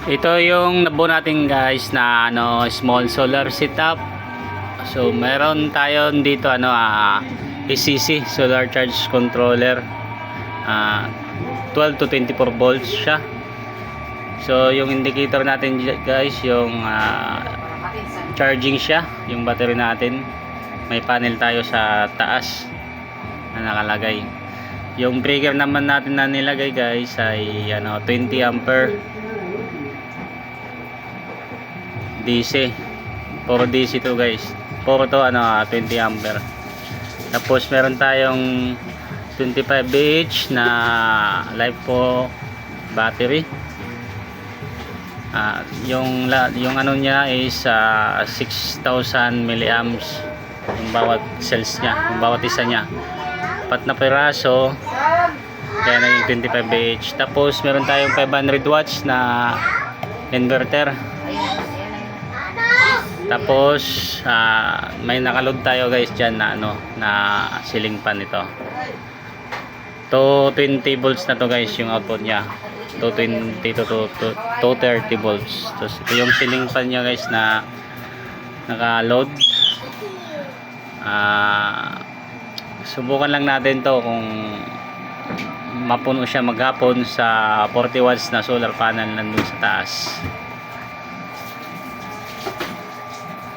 Ito yung nabuo natin guys na small solar setup. So meron tayo dito ACC solar charge controller. 12 to 24 volts siya. So yung indicator natin guys, yung charging siya, yung battery natin. May panel tayo sa taas na nakalagay. Yung breaker naman natin na nilagay guys ay 20 ampere DC. Puro DC to guys. Puro to 20 ampere. Tapos meron tayong 25 Ah na LiFePO battery. Yung niya is 6,000 milliamps yung bawat cells niya, yung bawat isa niya. 4 na piraso. Kaya naging 25 Tapos meron tayong 500 watts na inverter. Tapos may nakalog tayo guys diyan na ceiling fan ito. To 20 volts na to guys yung output niya. To 20 to 30 volts. Tapos ito yung ceiling fan niya guys na naka-load. Subukan lang natin to kung mapuno siya maghapon sa 40 watts na solar panel nandun sa taas.